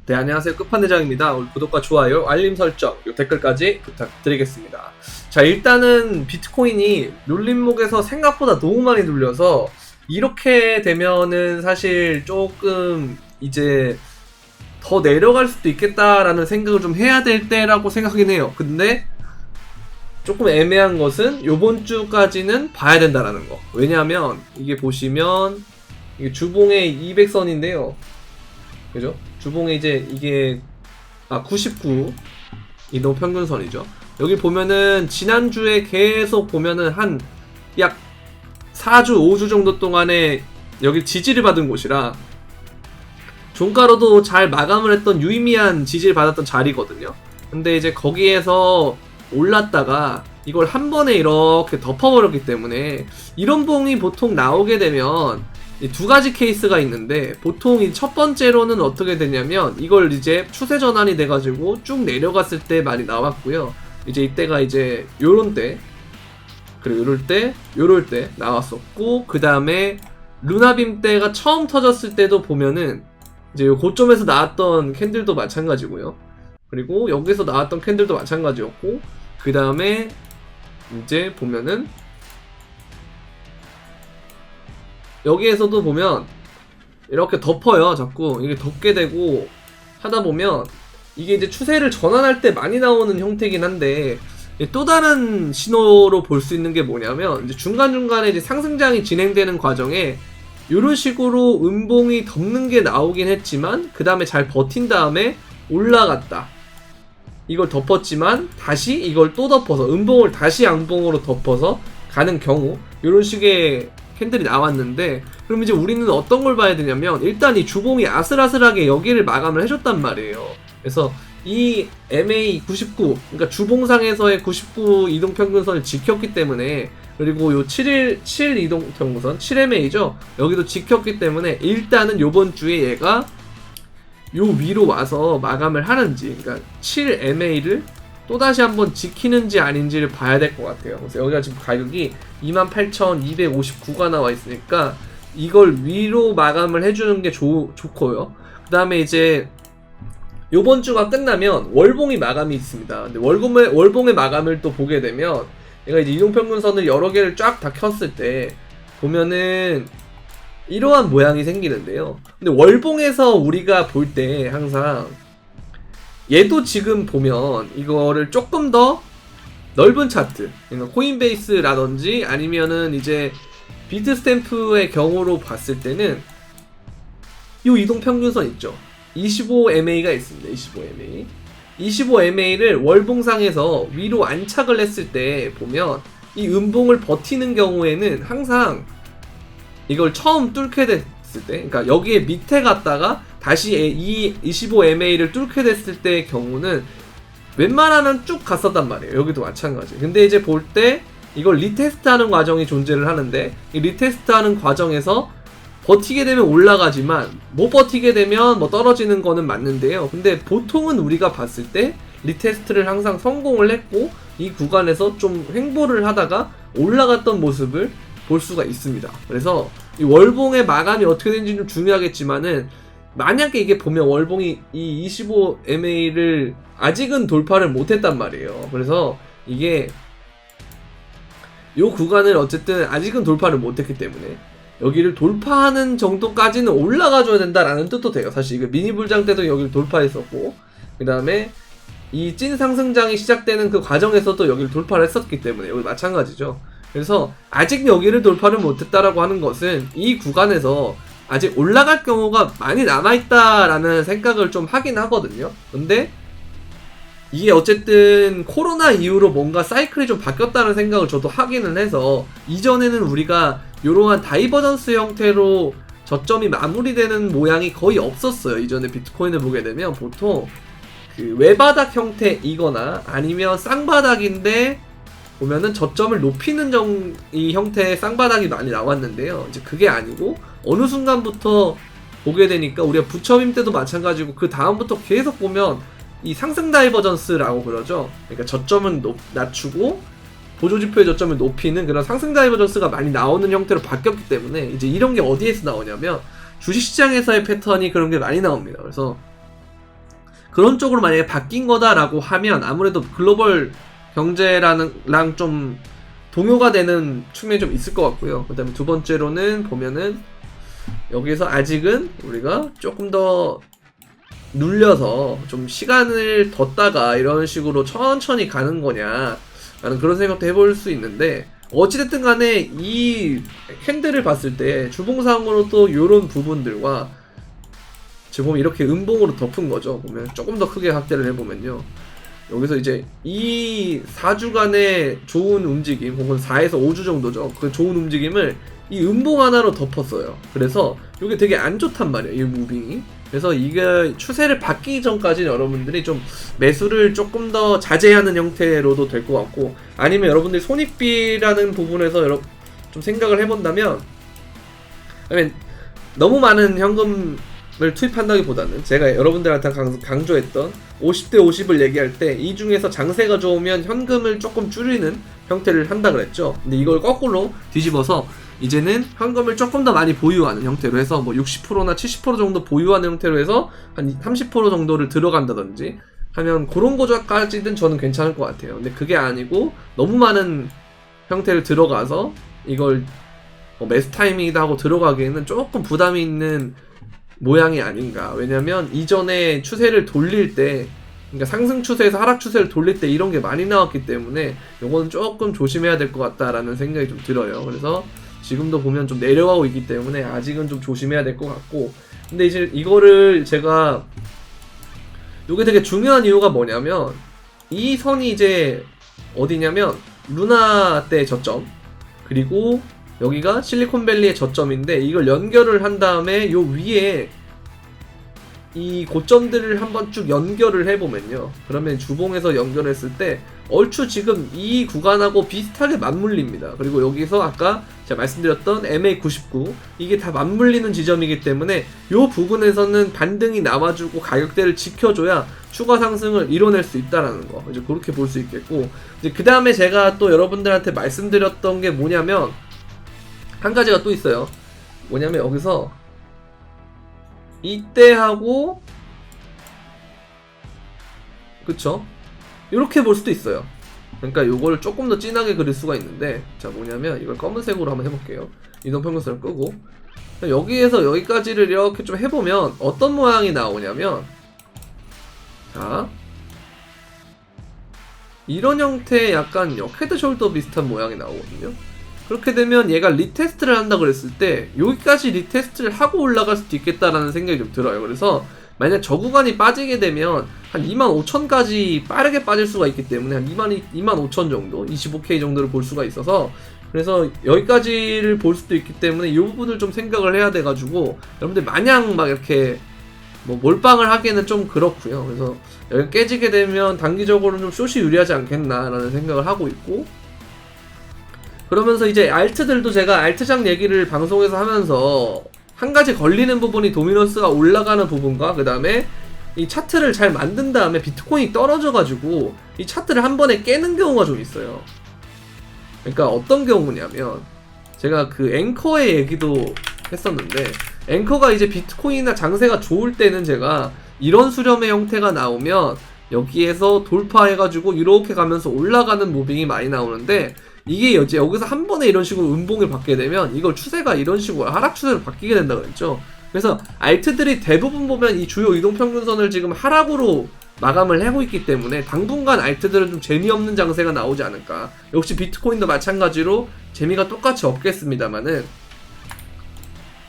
네, 안녕하세요. 끝판대장입니다. 오늘 구독과 좋아요, 알림 설정, 댓글까지 부탁드리겠습니다. 자, 일단은 비트코인이 눌림목에서 생각보다 너무 많이 눌려서 이렇게 되면은 사실 조금 이제 더 내려갈 수도 있겠다라는 생각을 좀 해야 될 때라고 생각하긴 해요. 근데 조금 애매한 것은 요번 주까지는 봐야 된다라는 거. 왜냐하면 이게 보시면 이게 주봉의 200선인데요. 그죠? 주봉에 이제 이게 99 이동평균선이죠. 여기 보면은 지난주에 계속 보면은 한 약 4주 5주 정도 동안에 여기 지지를 받은 곳이라 종가로도 잘 마감을 했던 유의미한 지지를 받았던 자리거든요. 근데 이제 거기에서 올랐다가 이걸 한 번에 이렇게 덮어버렸기 때문에 이런 봉이 보통 나오게 되면 두 가지 케이스가 있는데, 보통 이 첫 번째로는 어떻게 되냐면 이걸 이제 추세 전환이 돼가지고 쭉 내려갔을 때 많이 나왔고요. 이제 이때가 이제 요런 때, 그리고 요럴 때 나왔었고, 그 다음에 루나빔 때가 처음 터졌을 때도 보면은 이제 요 고점에서 나왔던 캔들도 마찬가지고요. 그리고 여기서 나왔던 캔들도 마찬가지였고, 그 다음에 이제 보면은 여기에서도 보면 이렇게 덮어요. 자꾸 이게 덮게 되고 하다 보면 이게 이제 추세를 전환할 때 많이 나오는 형태긴 한데, 또 다른 신호로 볼 수 있는 게 뭐냐면 이제 중간중간에 이제 상승장이 진행되는 과정에 이런 식으로 음봉이 덮는 게 나오긴 했지만 그 다음에 잘 버틴 다음에 올라갔다, 이걸 덮었지만 다시 이걸 또 덮어서 음봉을 다시 양봉으로 덮어서 가는 경우, 이런 식의 캔들이 나왔는데, 그럼 이제 우리는 어떤 걸 봐야 되냐면 일단 이 주봉이 아슬아슬하게 여기를 마감을 해줬단 말이에요. 그래서 이 MA 99, 그러니까 주봉상에서의 99 이동평균선을 지켰기 때문에, 그리고 요 7 이동평균선 7MA죠, 여기도 지켰기 때문에 일단은 요번 주에 얘가 요 위로 와서 마감을 하는지, 그러니까 7MA를 또다시 한번 지키는지 아닌지를 봐야 될 것 같아요. 그래서 여기가 지금 가격이 28,259가 나와 있으니까 이걸 위로 마감을 해주는 게 좋고요. 그 다음에 이제 요번 주가 끝나면 월봉이 마감이 있습니다. 근데 월봉의 마감을 또 보게 되면 얘가 이제 이동평균선을 여러 개를 쫙 다 켰을 때 보면은 이러한 모양이 생기는데요. 근데 월봉에서 우리가 볼 때 항상 얘도 지금 보면 이거를 조금 더 넓은 차트, 그러니까 코인베이스라든지 아니면은 이제 비트스탬프의 경우로 봤을 때는 이 이동평균선 있죠. 25MA가 있습니다. 25MA. 25MA를 월봉상에서 위로 안착을 했을 때 보면 이 음봉을 버티는 경우에는 항상 이걸 처음 뚫게 됐을 때, 그러니까 여기에 밑에 갔다가 다시 이 25MA를 뚫게 됐을 때의 경우는 웬만하면 쭉 갔었단 말이에요. 여기도 마찬가지. 근데 이제 볼 때 이걸 리테스트하는 과정이 존재를 하는데, 이 리테스트하는 과정에서 버티게 되면 올라가지만 못 버티게 되면 뭐 떨어지는 거는 맞는데요. 근데 보통은 우리가 봤을 때 리테스트를 항상 성공을 했고 이 구간에서 좀 횡보를 하다가 올라갔던 모습을 볼 수가 있습니다. 그래서 이 월봉의 마감이 어떻게 되는지 좀 중요하겠지만은, 만약에 이게 보면 월봉이 이 25MA를 아직은 돌파를 못했단 말이에요. 그래서 이게 요 구간을 어쨌든 아직은 돌파를 못했기 때문에 여기를 돌파하는 정도까지는 올라가줘야 된다라는 뜻도 돼요. 사실 이거 미니 불장 때도 여기를 돌파했었고, 그 다음에 이 찐 상승장이 시작되는 그 과정에서도 여기를 돌파를 했었기 때문에 여기 마찬가지죠. 그래서 아직 여기를 돌파를 못했다라고 하는 것은 이 구간에서 아직 올라갈 경우가 많이 남아있다라는 생각을 좀 하긴 하거든요. 근데 이게 어쨌든 코로나 이후로 뭔가 사이클이 좀 바뀌었다는 생각을 저도 하기는 해서, 이전에는 우리가 이러한 다이버전스 형태로 저점이 마무리되는 모양이 거의 없었어요. 이전에 비트코인을 보게 되면 보통 그 외바닥 형태이거나 아니면 쌍바닥인데 보면은 저점을 높이는 이 형태의 쌍바닥이 많이 나왔는데요. 이제 그게 아니고 어느 순간부터 보게 되니까, 우리가 부처빔 때도 마찬가지고 그 다음부터 계속 보면 이 상승 다이버전스라고 그러죠. 그러니까 저점은 낮추고 보조지표의 저점을 높이는 그런 상승 다이버전스가 많이 나오는 형태로 바뀌었기 때문에, 이제 이런 게 어디에서 나오냐면 주식시장에서의 패턴이 그런 게 많이 나옵니다. 그래서 그런 쪽으로 만약에 바뀐 거다라고 하면 아무래도 글로벌 경제랑 좀 동요가 되는 측면이 좀 있을 것 같고요. 그 다음에 두 번째로는 보면은 여기서 아직은 우리가 조금 더 눌려서 좀 시간을 뒀다가 이런 식으로 천천히 가는 거냐 라는 그런 생각도 해볼 수 있는데, 어찌됐든 간에 이 핸들을 봤을 때 주봉상으로 또 요런 부분들과 지금 보면 이렇게 음봉으로 덮은 거죠. 보면 조금 더 크게 확대를 해보면요, 여기서 이제 이 4주간의 좋은 움직임 혹은 4에서 5주 정도죠, 그 좋은 움직임을 이 음봉 하나로 덮었어요. 그래서 이게 되게 안 좋단 말이에요, 이 무빙이. 그래서 이게 추세를 바뀌기 전까지는 여러분들이 좀 매수를 조금 더 자제하는 형태로도 될 것 같고, 아니면 여러분들이 손익비라는 부분에서 좀 생각을 해본다면, 아니면 너무 많은 현금을 투입한다기보다는 제가 여러분들한테 강조했던 50대 50을 얘기할 때 이 중에서 장세가 좋으면 현금을 조금 줄이는 형태를 한다 그랬죠. 근데 이걸 거꾸로 뒤집어서 이제는 현금을 조금 더 많이 보유하는 형태로 해서 뭐 60%나 70% 정도 보유하는 형태로 해서 한 30% 정도를 들어간다든지 하면 그런 거까지는 저는 괜찮을 것 같아요. 근데 그게 아니고 너무 많은 형태를 들어가서 이걸 매수 타이밍이다 하고 들어가기에는 조금 부담이 있는 모양이 아닌가. 왜냐면 이전에 추세를 돌릴 때, 그러니까 상승 추세에서 하락 추세를 돌릴 때 이런 게 많이 나왔기 때문에 요거는 조금 조심해야 될 것 같다라는 생각이 좀 들어요. 그래서 지금도 보면 좀 내려가고 있기 때문에 아직은 좀 조심해야 될 것 같고, 근데 이제 이거를 제가 요게 되게 중요한 이유가 뭐냐면, 이 선이 이제 어디냐면 루나 때 저점, 그리고 여기가 실리콘밸리의 저점인데, 이걸 연결을 한 다음에 요 위에 이 고점들을 한번 쭉 연결을 해보면요, 그러면 주봉에서 연결했을 때 얼추 지금 이 구간하고 비슷하게 맞물립니다. 그리고 여기서 아까 제가 말씀드렸던 MA99 이게 다 맞물리는 지점이기 때문에 이 부분에서는 반등이 나와주고 가격대를 지켜줘야 추가 상승을 이뤄낼 수 있다라는 거, 이제 그렇게 볼 수 있겠고, 이제 그 다음에 제가 또 여러분들한테 말씀드렸던 게 뭐냐면, 한 가지가 또 있어요. 뭐냐면 여기서 이때하고, 그쵸? 이렇게 볼 수도 있어요. 그러니까 요거를 조금 더 진하게 그릴 수가 있는데, 자 뭐냐면 이걸 검은색으로 한번 해볼게요. 이동평균선을 끄고 여기에서 여기까지를 이렇게 좀 해보면 어떤 모양이 나오냐면, 자 이런 형태의 약간 헤드숄더 비슷한 모양이 나오거든요. 그렇게 되면 얘가 리테스트를 한다 그랬을 때 여기까지 리테스트를 하고 올라갈 수도 있겠다라는 생각이 좀 들어요. 그래서 만약 저 구간이 빠지게 되면 한 25,000까지 빠르게 빠질 수가 있기 때문에 한 25,000 정도, 25K 정도를 볼 수가 있어서, 그래서 여기까지를 볼 수도 있기 때문에 이 부분을 좀 생각을 해야 돼가지고, 여러분들 마냥 막 이렇게 뭐 몰빵을 하기에는 좀 그렇고요. 그래서 여기 깨지게 되면 단기적으로는 좀 숏이 유리하지 않겠나라는 생각을 하고 있고, 그러면서 이제 알트들도 제가 알트장 얘기를 방송에서 하면서 한 가지 걸리는 부분이 도미넌스가 올라가는 부분과, 그 다음에 이 차트를 잘 만든 다음에 비트코인이 떨어져가지고 이 차트를 한 번에 깨는 경우가 좀 있어요. 그러니까 어떤 경우냐면, 제가 그 앵커의 얘기도 했었는데, 앵커가 이제 비트코인이나 장세가 좋을 때는 제가 이런 수렴의 형태가 나오면 여기에서 돌파해가지고 이렇게 가면서 올라가는 무빙이 많이 나오는데, 이게 이제 여기서 한 번에 이런 식으로 음봉을 받게 되면 이걸 추세가 이런 식으로 하락 추세로 바뀌게 된다 그랬죠. 그래서 알트들이 대부분 보면 이 주요 이동평균선을 지금 하락으로 마감을 하고 있기 때문에 당분간 알트들은 좀 재미없는 장세가 나오지 않을까. 역시 비트코인도 마찬가지로 재미가 똑같이 없겠습니다만은,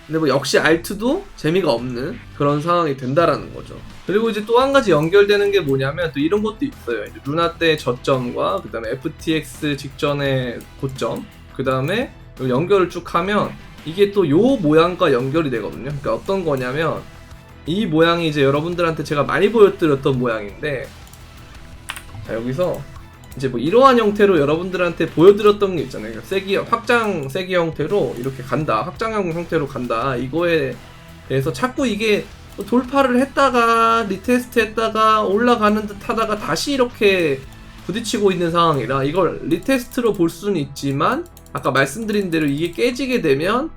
근데 뭐 역시 알트도 재미가 없는 그런 상황이 된다라는 거죠. 그리고 이제 또 한 가지 연결되는 게 뭐냐면 또 이런 것도 있어요. 이제 루나 때 저점과 그 다음에 FTX 직전의 고점, 그 다음에 연결을 쭉 하면 이게 또 요 모양과 연결이 되거든요. 그러니까 어떤 거냐면, 이 모양이 이제 여러분들한테 제가 많이 보여드렸던 모양인데, 자 여기서 이제 뭐 이러한 형태로 여러분들한테 보여드렸던 게 있잖아요. 확장 세기 형태로 이렇게 간다, 확장형 형태로 간다, 이거에 대해서 자꾸 이게 돌파를 했다가 리테스트 했다가 올라가는 듯 하다가 다시 이렇게 부딪히고 있는 상황이라, 이걸 리테스트로 볼 수는 있지만 아까 말씀드린 대로 이게 깨지게 되면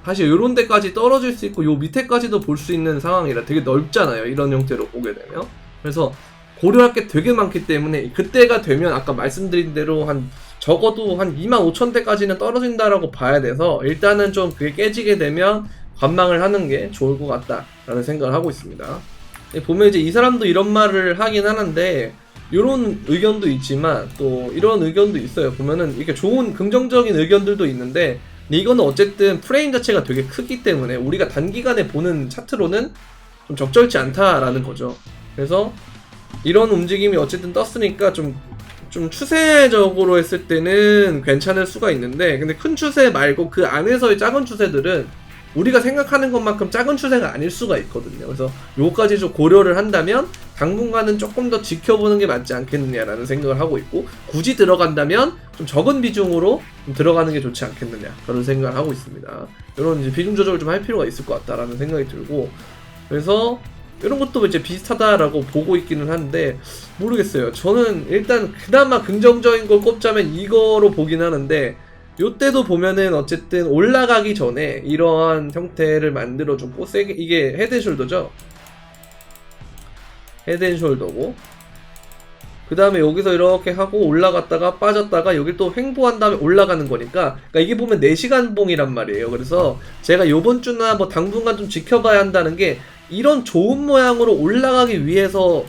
사실 요런 데까지 떨어질 수 있고 요 밑에까지도 볼 수 있는 상황이라 되게 넓잖아요. 이런 형태로 보게 되면. 그래서 고려할 게 되게 많기 때문에 그때가 되면 아까 말씀드린 대로 한 적어도 한 25,000대까지는 떨어진다라고 봐야 돼서 일단은 좀 그게 깨지게 되면 관망을 하는 게 좋을 것 같다라는 생각을 하고 있습니다. 보면 이제 이 사람도 이런 말을 하긴 하는데 이런 의견도 있지만 또 이런 의견도 있어요. 보면은 이렇게 좋은 긍정적인 의견들도 있는데 이거는 어쨌든 프레임 자체가 되게 크기 때문에 우리가 단기간에 보는 차트로는 좀 적절치 않다라는 거죠. 그래서 이런 움직임이 어쨌든 떴으니까 좀 추세적으로 했을 때는 괜찮을 수가 있는데 근데 큰 추세 말고 그 안에서의 작은 추세들은 우리가 생각하는 것만큼 작은 추세가 아닐 수가 있거든요. 그래서 요거까지 좀 고려를 한다면 당분간은 조금 더 지켜보는 게 맞지 않겠느냐라는 생각을 하고 있고 굳이 들어간다면 좀 적은 비중으로 좀 들어가는 게 좋지 않겠느냐 그런 생각을 하고 있습니다. 이런 이제 비중 조절을 좀 할 필요가 있을 것 같다라는 생각이 들고 그래서 이런 것도 이제 비슷하다라고 보고 있기는 한데 모르겠어요. 저는 일단 그나마 긍정적인 걸 꼽자면 이거로 보긴 하는데 요때도 보면은 어쨌든 올라가기 전에 이러한 형태를 만들어주고 세게 이게 헤드앤숄더죠. 헤드앤숄더고 그 다음에 여기서 이렇게 하고 올라갔다가 빠졌다가 여기 또 횡보한 다음에 올라가는 거니까 그러니까 이게 보면 4시간 봉이란 말이에요. 그래서 제가 요번 주나 뭐 당분간 좀 지켜봐야 한다는 게 이런 좋은 모양으로 올라가기 위해서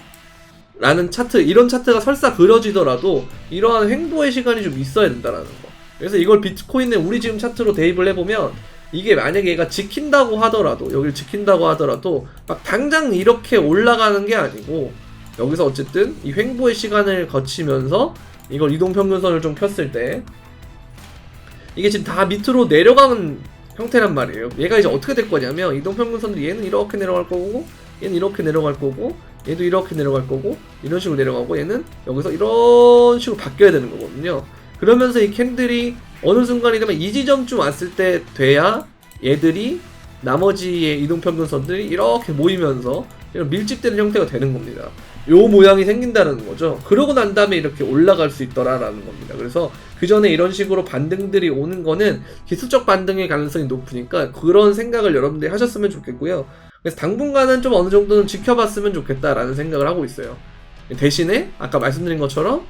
라는 차트 이런 차트가 설사 그려지더라도 이러한 횡보의 시간이 좀 있어야 된다라는 거. 그래서 이걸 비트코인에 우리 지금 차트로 대입을 해보면 이게 만약에 얘가 지킨다고 하더라도 여기를 지킨다고 하더라도 막 당장 이렇게 올라가는 게 아니고 여기서 어쨌든 이 횡보의 시간을 거치면서 이걸 이동평균선을 좀 폈을 때 이게 지금 다 밑으로 내려가는 형태란 말이에요. 얘가 이제 어떻게 될 거냐면 이동평균선도 얘는 이렇게 내려갈 거고 얘는 이렇게 내려갈 거고 얘도 이렇게 내려갈 거고 이런 식으로 내려가고 얘는 여기서 이런 식으로 바뀌어야 되는 거거든요. 그러면서 이 캔들이 어느 순간이 되면 이 지점쯤 왔을 때 돼야 얘들이 나머지의 이동평균선들이 이렇게 모이면서 이런 밀집되는 형태가 되는 겁니다. 요 모양이 생긴다는 거죠. 그러고 난 다음에 이렇게 올라갈 수 있더라라는 겁니다. 그래서 그 전에 이런 식으로 반등들이 오는 거는 기술적 반등의 가능성이 높으니까 그런 생각을 여러분들이 하셨으면 좋겠고요. 그래서 당분간은 좀 어느 정도는 지켜봤으면 좋겠다라는 생각을 하고 있어요. 대신에 아까 말씀드린 것처럼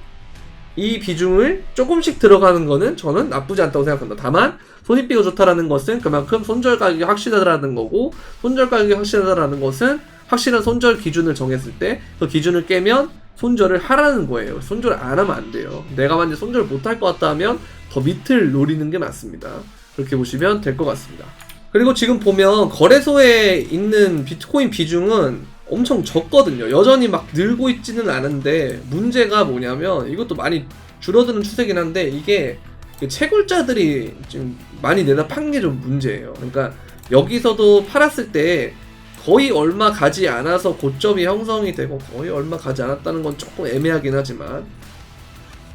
이 비중을 조금씩 들어가는 거는 저는 나쁘지 않다고 생각합니다. 다만 손익비가 좋다라는 것은 그만큼 손절 가격이 확실하다라는 거고 손절 가격이 확실하다라는 것은 확실한 손절 기준을 정했을 때 그 기준을 깨면 손절을 하라는 거예요. 손절을 안 하면 안 돼요. 내가 만약 손절을 못할 것 같다 하면 더 밑을 노리는 게 맞습니다. 그렇게 보시면 될 것 같습니다. 그리고 지금 보면 거래소에 있는 비트코인 비중은 엄청 적거든요. 여전히 막 늘고 있지는 않은데 문제가 뭐냐면 이것도 많이 줄어드는 추세긴 한데 이게 채굴자들이 지금 많이 내다 판 게 좀 문제예요. 그러니까 여기서도 팔았을 때 거의 얼마 가지 않아서 고점이 형성이 되고 거의 얼마 가지 않았다는 건 조금 애매하긴 하지만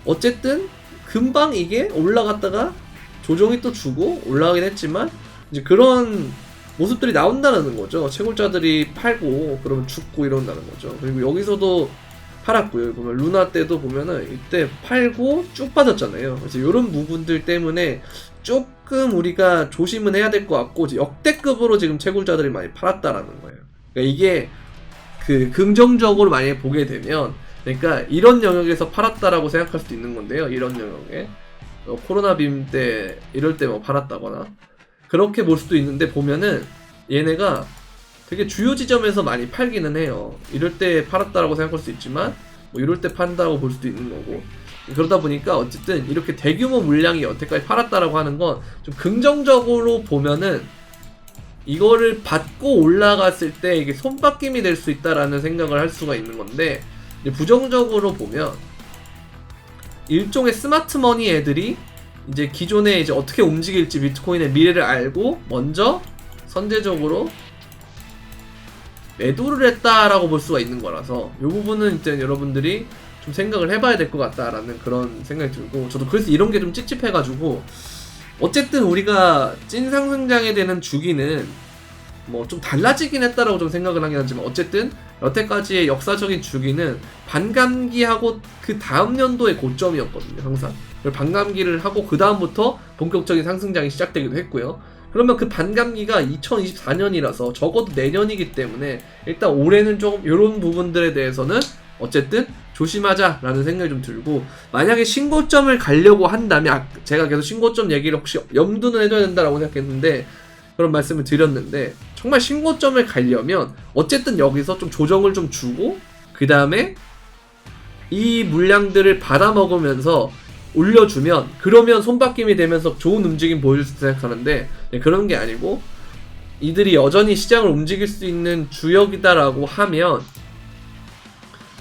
어쨌든 금방 이게 올라갔다가 조정이 또 주고 올라가긴 했지만 이제 그런 모습들이 나온다는 거죠. 채굴자들이 팔고 그러면 죽고 이런다는 거죠. 그리고 여기서도 팔았고요. 보면 루나 때도 보면은 이때 팔고 쭉 빠졌잖아요. 그래서 이런 부분들 때문에 조금 우리가 조심은 해야 될 것 같고 역대급으로 지금 채굴자들이 많이 팔았다라는 거예요. 그러니까 이게 그 긍정적으로 만약에 보게 되면 그러니까 이런 영역에서 팔았다라고 생각할 수도 있는 건데요. 이런 영역에 코로나 빔 때 이럴 때 뭐 팔았다거나 그렇게 볼 수도 있는데 보면은 얘네가 되게 주요 지점에서 많이 팔기는 해요. 이럴 때 팔았다라고 생각할 수 있지만 뭐 이럴 때 판다고 볼 수도 있는 거고 그러다 보니까 어쨌든 이렇게 대규모 물량이 여태까지 팔았다라고 하는 건 좀 긍정적으로 보면은 이거를 받고 올라갔을 때 이게 손바뀜이 될 수 있다라는 생각을 할 수가 있는 건데 이제 부정적으로 보면 일종의 스마트머니 애들이 이제 기존에 이제 어떻게 움직일지 비트코인의 미래를 알고 먼저 선제적으로 매도를 했다라고 볼 수가 있는 거라서 이 부분은 이제 여러분들이 좀 생각을 해봐야 될 것 같다라는 그런 생각이 들고 저도 그래서 이런 게 좀 찝찝해가지고 어쨌든 우리가 찐 상승장에 되는 주기는 뭐 좀 달라지긴 했다라고 좀 생각을 하긴 하지만 어쨌든 여태까지의 역사적인 주기는 반감기하고 그 다음 연도의 고점이었거든요. 항상 반감기를 하고 그 다음부터 본격적인 상승장이 시작되기도 했고요. 그러면 그 반감기가 2024년이라서 적어도 내년이기 때문에 일단 올해는 조금 이런 부분들에 대해서는 어쨌든 조심하자라는 생각이 좀 들고, 만약에 신고점을 가려고 한다면 제가 계속 신고점 얘기를 혹시 염두는 해둬야 된다라고 생각했는데 그런 말씀을 드렸는데, 정말 신고점을 가려면 어쨌든 여기서 좀 조정을 좀 주고 그 다음에 이 물량들을 받아먹으면서 올려주면, 그러면 손바뀜이 되면서 좋은 움직임 보여줄 수 생각하는데 그런 게 아니고 이들이 여전히 시장을 움직일 수 있는 주역이다라고 하면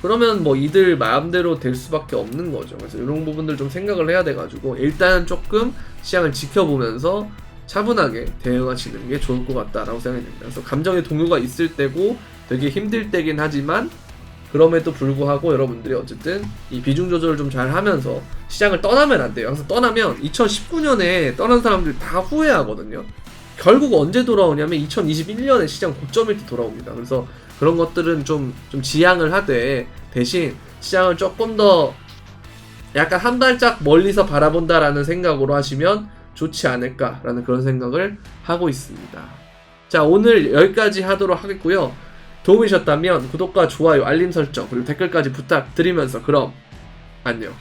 그러면 뭐 이들 마음대로 될 수밖에 없는 거죠. 그래서 이런 부분들 좀 생각을 해야 돼가지고 일단 조금 시장을 지켜보면서 차분하게 대응하시는 게 좋을 것 같다라고 생각이 듭니다. 그래서 감정의 동요가 있을 때고 되게 힘들 때긴 하지만 그럼에도 불구하고 여러분들이 어쨌든 이 비중 조절을 좀 잘 하면서 시장을 떠나면 안 돼요. 항상 떠나면 2019년에 떠난 사람들 다 후회하거든요. 결국 언제 돌아오냐면 2021년에 시장 고점일 때 돌아옵니다. 그래서 그런 것들은 좀 지양을 하되 대신 시장을 조금 더 약간 한 발짝 멀리서 바라본다라는 생각으로 하시면 좋지 않을까라는 그런 생각을 하고 있습니다. 자, 오늘 여기까지 하도록 하겠고요. 도움이 되셨다면 구독과 좋아요, 알림 설정, 그리고 댓글까지 부탁드리면서 그럼 안녕.